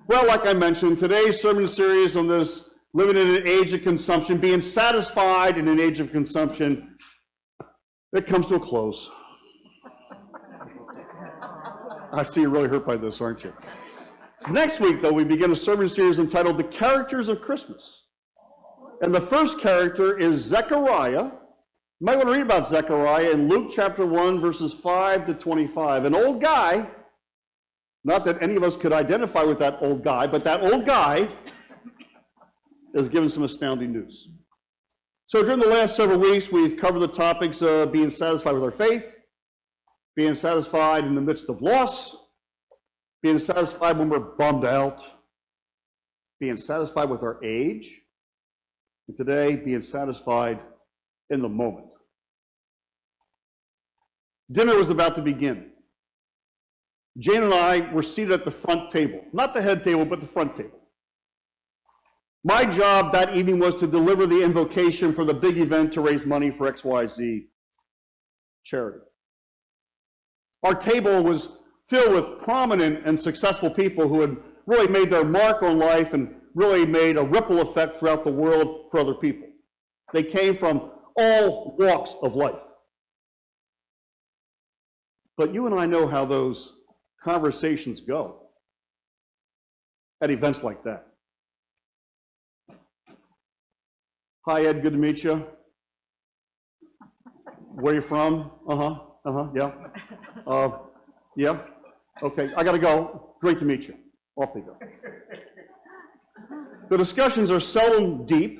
Well, like I mentioned, today's sermon series on this living in an age of consumption, being satisfied in an age of consumption, it comes to a close. I see you're really hurt by this, aren't you? Next week, though, we begin a sermon series entitled The Characters of Christmas. And the first character is Zechariah. You might want to read about Zechariah in Luke chapter 1, verses 5 to 25. An old guy, not that any of us could identify with that old guy, but that old guy is given some astounding news. So during the last several weeks, we've covered the topics of being satisfied with our faith, being satisfied in the midst of loss, being satisfied when we're bummed out, being satisfied with our age, and today, being satisfied in the moment. Dinner was about to begin. Jane and I were seated at the front table, not the head table, but the front table. My job that evening was to deliver the invocation for the big event to raise money for XYZ charity. Our table was filled with prominent and successful people who had really made their mark on life and really made a ripple effect throughout the world for other people. They came from all walks of life. But you and I know how those conversations go at events like that. Hi, Ed, good to meet you. Where are you from? Yeah. Yeah. Okay, I gotta go. Great to meet you. Off they go. The discussions are seldom deep.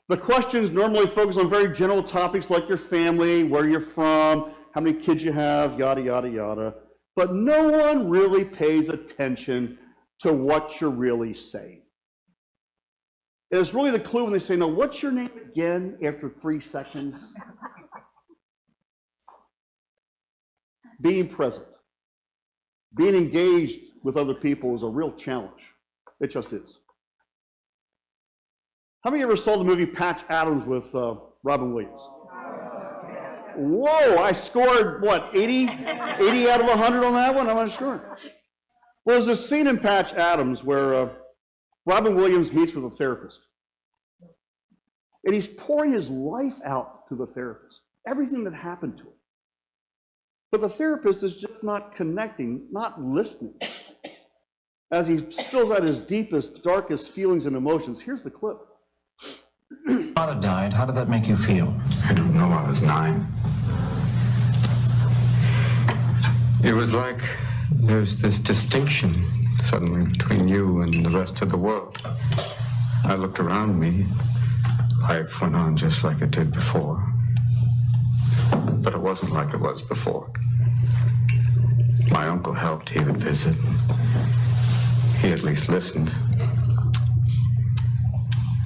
The questions normally focus on very general topics like your family, where you're from, how many kids you have, yada, yada, yada. But no one really pays attention to what you're really saying. It's really the clue when they say, "No, what's your name again?" after 3 seconds. Being present, being engaged with other people is a real challenge. It just is. How many ever saw the movie Patch Adams with Robin Williams? Whoa, I scored, what, 80 out of 100 on that one? I'm not sure. Well, there's a scene in Patch Adams where Robin Williams meets with a therapist. And he's pouring his life out to the therapist, everything that happened to him. But the therapist is just not connecting, not listening. As he spills out his deepest, darkest feelings and emotions, here's the clip. Father died. How did that make you feel? I don't know. I was 9. It was like there's this distinction suddenly between you and the rest of the world. I looked around me. Life went on just like it did before. But it wasn't like it was before. My uncle helped. He would visit. He at least listened.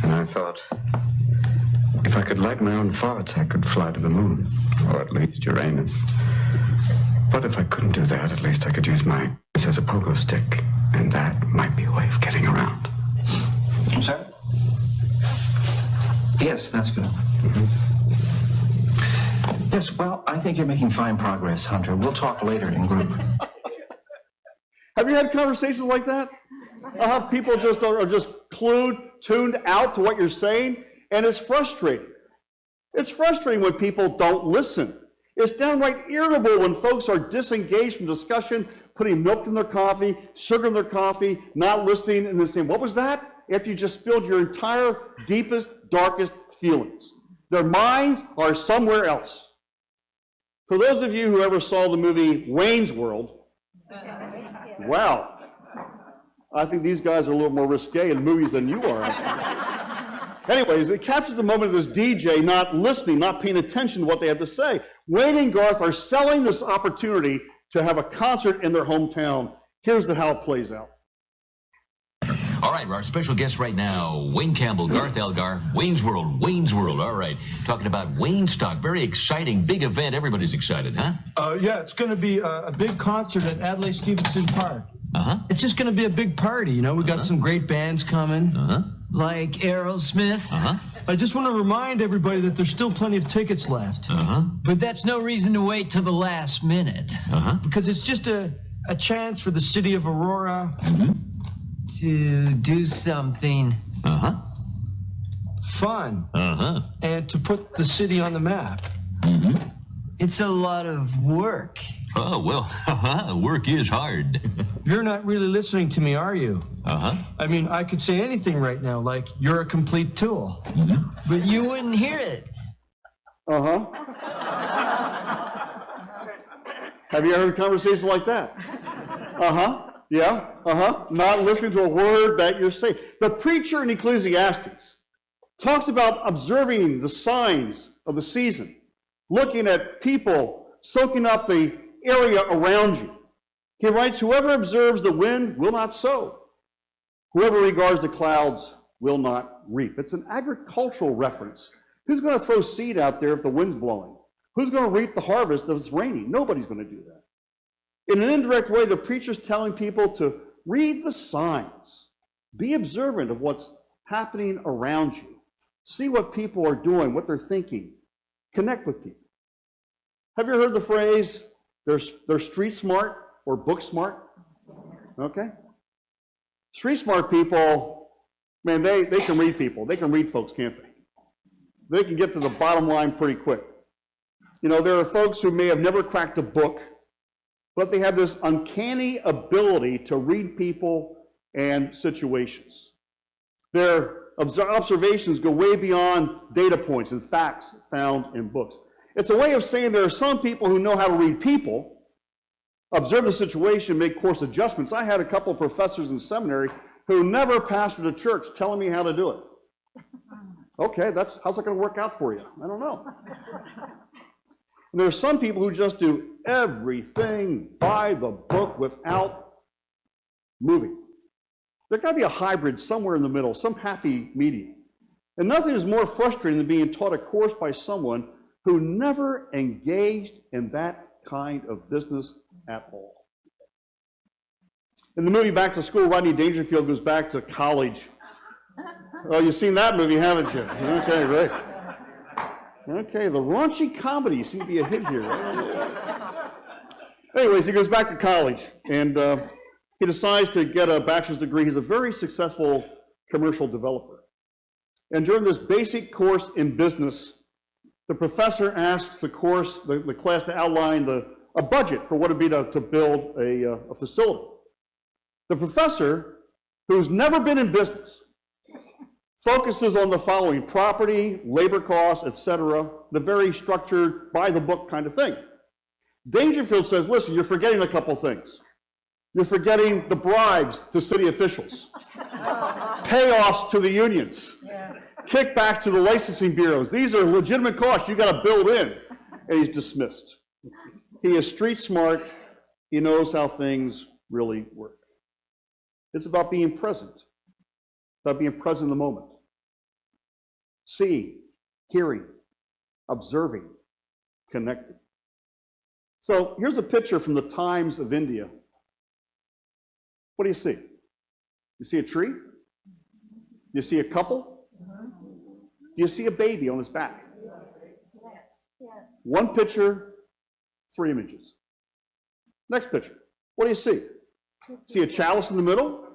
And I thought, if I could light my own farts, I could fly to the moon, or at least Uranus. But if I couldn't do that, at least I could use my as a pogo stick, and that might be a way of getting around. I'm sorry? Yes, that's good. Mm-hmm. Yes, well, I think you're making fine progress, Hunter. We'll talk later in group. Have you had conversations like that? People just are just tuned out to what you're saying, and it's frustrating. It's frustrating when people don't listen. It's downright irritable when folks are disengaged from discussion, putting milk in their coffee, sugar in their coffee, not listening, and then saying, "What was that?" after you just spilled your entire deepest, darkest feelings. Their minds are somewhere else. For those of you who ever saw the movie Wayne's World, wow, I think these guys are a little more risque in movies than you are. Anyways, it captures the moment of this DJ not listening, not paying attention to what they have to say. Wayne and Garth are selling this opportunity to have a concert in their hometown. Here's how it plays out. All right, our special guest right now, Wayne Campbell, Garth Elgar, Wayne's World. All right, talking about Wayne Stock. Very exciting, big event. Everybody's excited, huh? Yeah, it's going to be a big concert at Adlai Stevenson Park. It's just going to be a big party, you know. We got some great bands coming. Like Aerosmith? I just want to remind everybody that there's still plenty of tickets left. But that's no reason to wait till the last minute. Because it's just a chance for the city of Aurora to do something. Uh-huh. Fun. Uh-huh. And to put the city on the map. It's a lot of work. Oh, well, work is hard. You're not really listening to me, are you? Uh-huh. I mean, I could say anything right now, like, you're a complete tool. But you wouldn't hear it. Uh-huh. Have you ever heard conversations like that? Uh-huh. Yeah. Uh-huh. Not listening to a word that you're saying. The preacher in Ecclesiastes talks about observing the signs of the season, looking at people, soaking up the area around you. He writes, whoever observes the wind will not sow. Whoever regards the clouds will not reap. It's an agricultural reference. Who's going to throw seed out there if the wind's blowing? Who's going to reap the harvest if it's raining? Nobody's going to do that. In an indirect way, the preacher's telling people to read the signs. Be observant of what's happening around you. See what people are doing, what they're thinking. Connect with people. Have you heard the phrase, they're street smart or book smart? Okay? Street smart people, man, they can read people. They can read folks, can't they? They can get to the bottom line pretty quick. You know, there are folks who may have never cracked a book, but they have this uncanny ability to read people and situations. Their observations go way beyond data points and facts found in books. It's a way of saying there are some people who know how to read people, observe the situation, make course adjustments. I had a couple of professors in seminary who never pastored a church telling me how to do it. Okay, how's that going to work out for you? I don't know. And there are some people who just do everything by the book without moving. There's got to be a hybrid somewhere in the middle, some happy medium. And nothing is more frustrating than being taught a course by someone who never engaged in that kind of business at all. In the movie Back to School, Rodney Dangerfield goes back to college. Oh, you've seen that movie, haven't you? Okay, great. Okay, the raunchy comedy seems to be a hit here. Anyways, he goes back to college, and he decides to get a bachelor's degree. He's a very successful commercial developer. And during this basic course in business, the professor asks the class to outline a budget for what it would be to build a facility. The professor, who's never been in business, focuses on the following: property, labor costs, etc., the very structured, by-the-book kind of thing. Dangerfield says, listen, you're forgetting a couple things. You're forgetting the bribes to city officials, payoffs to the unions, kickbacks to the licensing bureaus. These are legitimate costs you got to build in. And he's dismissed. He is street smart. He knows how things really work. It's about being present, about being present in the moment. Seeing, hearing, observing, connecting. So here's a picture from the Times of India. What do you see? You see a tree? You see a couple? You see a baby on his back? One picture, 3 images. Next picture. What do you see? See a chalice in the middle,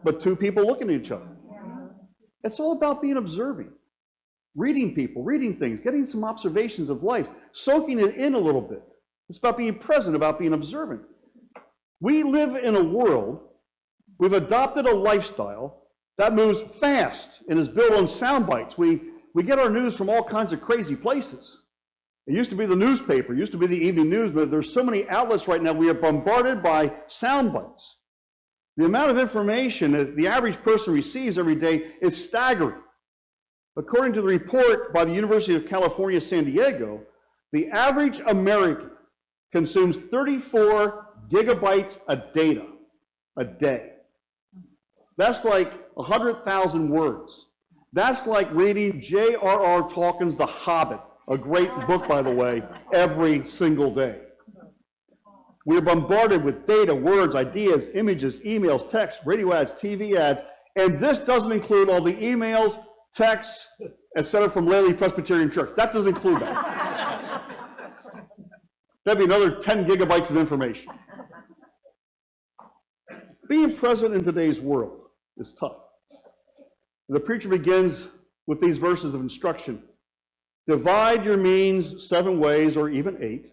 but 2 people looking at each other. It's all about being observing, reading people, reading things, getting some observations of life, soaking it in a little bit. It's about being present, about being observant. We live in a world, we've adopted a lifestyle that moves fast and is built on sound bites. We get our news from all kinds of crazy places. It used to be the newspaper, it used to be the evening news, but there's so many outlets right now, we are bombarded by sound bites. The amount of information that the average person receives every day is staggering. According to the report by the University of California, San Diego, the average American consumes 34 gigabytes of data a day. That's like 100,000 words. That's like reading J.R.R. Tolkien's The Hobbit, a great book, by the way, every single day. We are bombarded with data, words, ideas, images, emails, texts, radio ads, TV ads, and this doesn't include all the emails, texts, etc. from Lely Presbyterian Church. That doesn't include that. That'd be another 10 gigabytes of information. Being present in today's world is tough. The preacher begins with these verses of instruction. Divide your means 7 ways or even 8,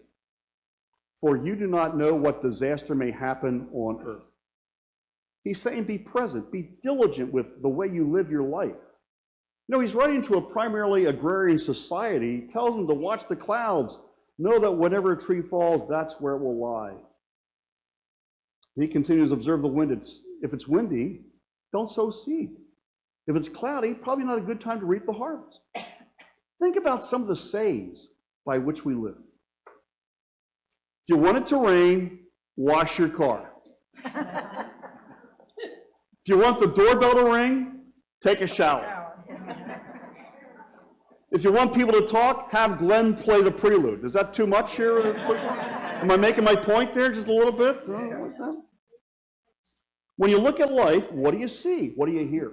for you do not know what disaster may happen on earth. He's saying be present, be diligent with the way you live your life. You know, he's writing to a primarily agrarian society. He tells them to watch the clouds. Know that whenever a tree falls, that's where it will lie. He continues, observe the wind. If it's windy, don't sow seed. If it's cloudy, probably not a good time to reap the harvest. Think about some of the sayings by which we live. If you want it to rain, wash your car. If you want the doorbell to ring, take a shower. If you want people to talk, have Glenn play the prelude. Is that too much here? Am I making my point there just a little bit? When you look at life, what do you see? What do you hear?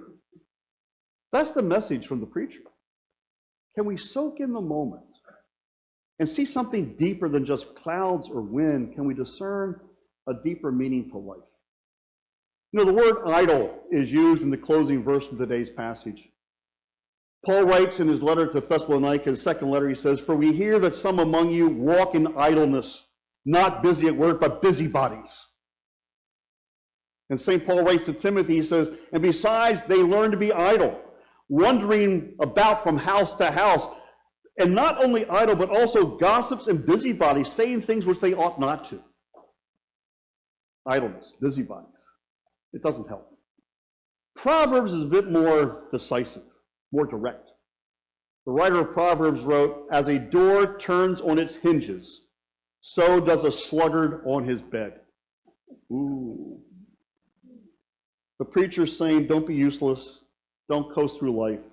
That's the message from the preacher. Can we soak in the moment and see something deeper than just clouds or wind? Can we discern a deeper meaning to life? You know, the word idle is used in the closing verse of today's passage. Paul writes in his letter to Thessalonica, his second letter, he says, for we hear that some among you walk in idleness, not busy at work, but busybodies. And St. Paul writes to Timothy, he says, and besides, they learn to be idle, wandering about from house to house, and not only idle, but also gossips and busybodies, saying things which they ought not to. Idleness, busybodies. It doesn't help. Proverbs is a bit more decisive, more direct. The writer of Proverbs wrote, as a door turns on its hinges, so does a sluggard on his bed. Ooh. The preacher's saying, don't be useless. Don't coast through life.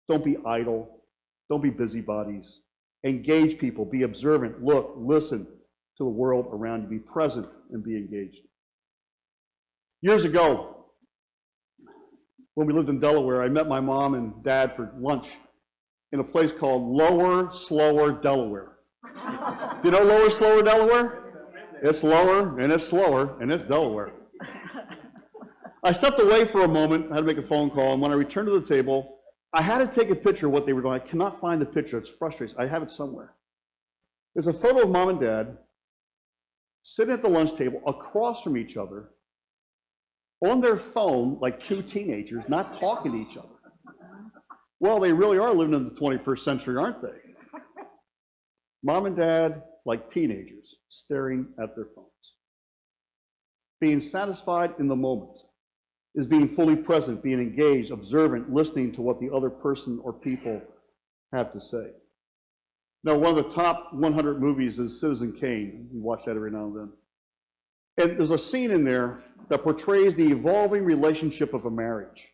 Don't be idle. Don't be busybodies. Engage people. Be observant. Look, listen to the world around you. Be present and be engaged. Years ago, when we lived in Delaware, I met my mom and dad for lunch in a place called Lower Slower Delaware. Do you know Lower Slower Delaware? It's lower and it's slower and it's Delaware. I stepped away for a moment, I had to make a phone call, and when I returned to the table, I had to take a picture of what they were doing. I cannot find the picture, it's frustrating. I have it somewhere. There's a photo of mom and dad sitting at the lunch table across from each other on their phone like 2 teenagers, not talking to each other. Well, they really are living in the 21st century, aren't they? Mom and dad like teenagers staring at their phones. Being satisfied in the moment is being fully present, being engaged, observant, listening to what the other person or people have to say. Now, one of the top 100 movies is Citizen Kane. We watch that every now and then. And there's a scene in there that portrays the evolving relationship of a marriage.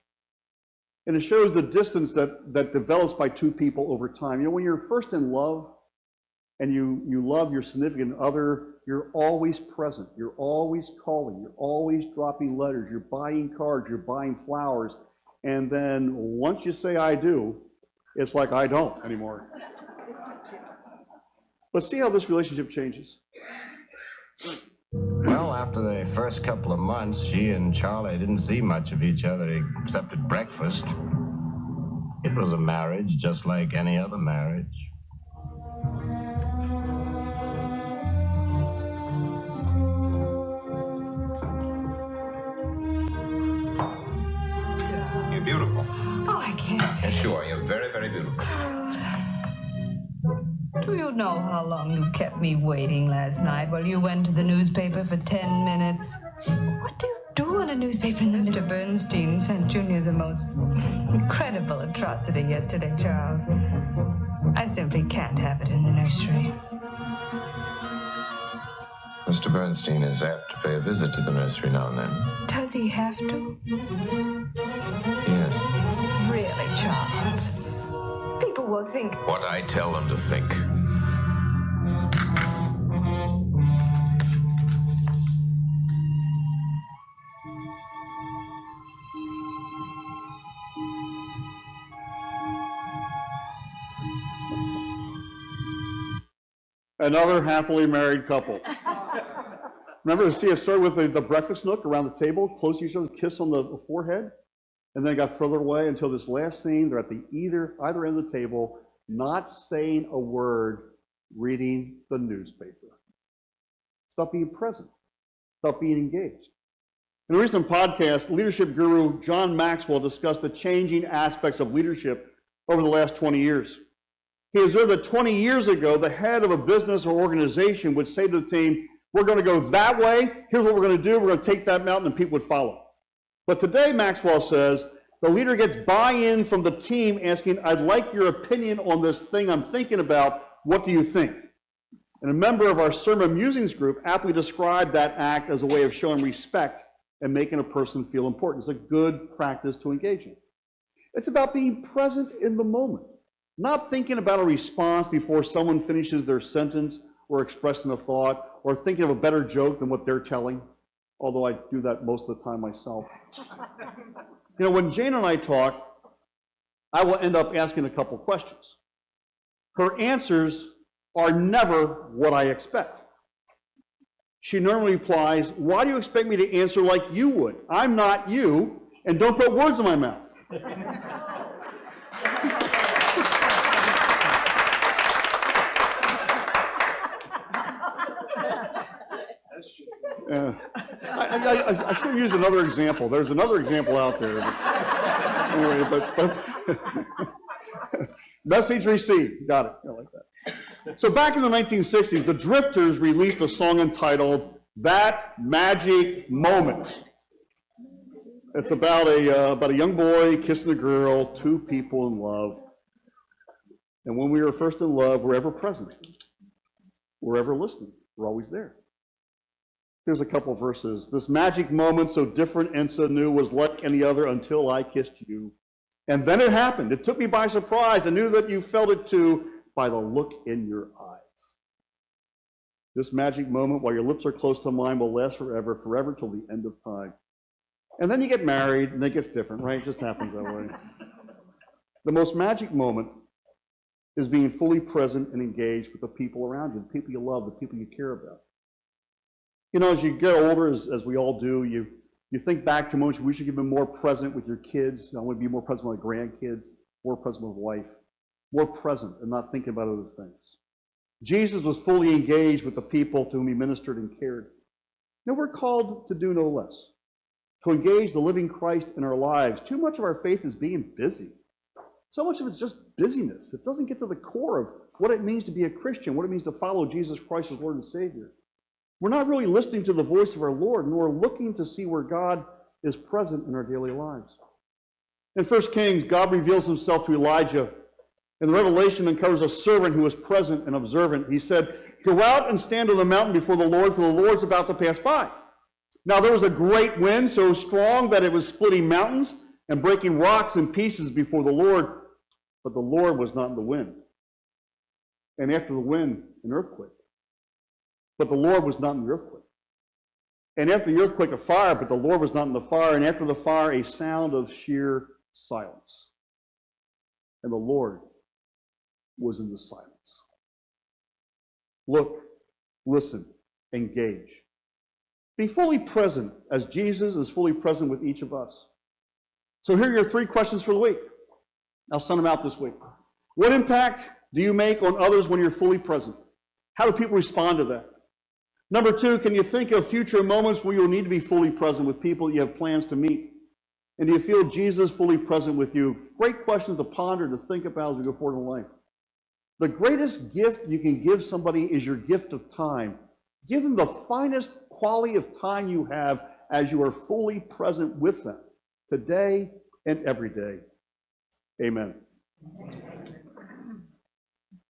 And it shows the distance that develops by 2 people over time. You know, when you're first in love and you love your significant other, you're always present. You're always calling. You're always dropping letters. You're buying cards. You're buying flowers. And then once you say I do, it's like I don't anymore. But see how this relationship changes. Well, after the first couple of months, she and Charlie didn't see much of each other except at breakfast. It was a marriage just like any other marriage. You're beautiful. Oh, I can't. Yes, you are. You're very, very beautiful. Do you know how long you kept me waiting last night while you went to the newspaper for 10 minutes? What do you do in a newspaper? Mr. Bernstein sent Junior the most incredible atrocity yesterday, Charles. I simply can't have it in the nursery. Mr. Bernstein is apt to pay a visit to the nursery now and then. Does he have to? Yes. Really, Charles? People will think... What I tell them to think. Another happily married couple. Remember, see, it started with the breakfast nook around the table, close to each other, kiss on the forehead, and then it got further away until this last scene. They're at the either end of the table, not saying a word, reading the newspaper. It's about being present. It's about being engaged. In a recent podcast, leadership guru John Maxwell discussed the changing aspects of leadership over the last 20 years. He observed that 20 years ago, the head of a business or organization would say to the team, we're going to go that way, here's what we're going to do, we're going to take that mountain, and people would follow. But today, Maxwell says, the leader gets buy-in from the team asking, I'd like your opinion on this thing I'm thinking about, what do you think? And a member of our sermon musings group aptly described that act as a way of showing respect and making a person feel important. It's a good practice to engage in. It's about being present in the moment, not thinking about a response before someone finishes their sentence or expressing a thought or thinking of a better joke than what they're telling, although I do that most of the time myself. You know, when Jane and I talk, I will end up asking a couple questions. Her answers are never what I expect. She normally replies, why do you expect me to answer like you would? I'm not you, and don't put words in my mouth. I should use another example. There's another example out there. Anyway, but message received. Got it. I like that. So back in the 1960s, the Drifters released a song entitled "That Magic Moment." It's about a young boy kissing a girl, two people in love. And when we were first in love, we're ever present. We're ever listening. We're always there. Here's a couple verses. This magic moment, so different and so new, was like any other until I kissed you. And then it happened. It took me by surprise. I knew that you felt it too by the look in your eyes. This magic moment, while your lips are close to mine, will last forever, forever till the end of time. And then you get married, and it gets different, right? It just happens that way. The most magic moment is being fully present and engaged with the people around you, the people you love, the people you care about. You know, as you get older, as we all do, you think back to moments we should have been more present with your kids. I want to be more present with my grandkids, more present with wife, more present and not thinking about other things. Jesus was fully engaged with the people to whom he ministered and cared. You know, we're called to do no less, to engage the living Christ in our lives. Too much of our faith is being busy. So much of it's just busyness. It doesn't get to the core of what it means to be a Christian, what it means to follow Jesus Christ as Lord and Savior. We're not really listening to the voice of our Lord, nor looking to see where God is present in our daily lives. In 1 Kings, God reveals himself to Elijah, and the revelation uncovers a servant who is present and observant. He said, go out and stand on the mountain before the Lord, for the Lord's about to pass by. Now there was a great wind, so strong that it was splitting mountains and breaking rocks in pieces before the Lord, but the Lord was not in the wind. And after the wind, an earthquake. But the Lord was not in the earthquake. And after the earthquake, a fire, but the Lord was not in the fire. And after the fire, a sound of sheer silence. And the Lord was in the silence. Look, listen, engage. Be fully present as Jesus is fully present with each of us. So here are your 3 questions for the week. I'll send them out this week. What impact do you make on others when you're fully present? How do people respond to that? Number 2, can you think of future moments where you'll need to be fully present with people that you have plans to meet? And do you feel Jesus fully present with you? Great questions to ponder, to think about as we go forward in life. The greatest gift you can give somebody is your gift of time. Give them the finest quality of time you have as you are fully present with them, today and every day. Amen.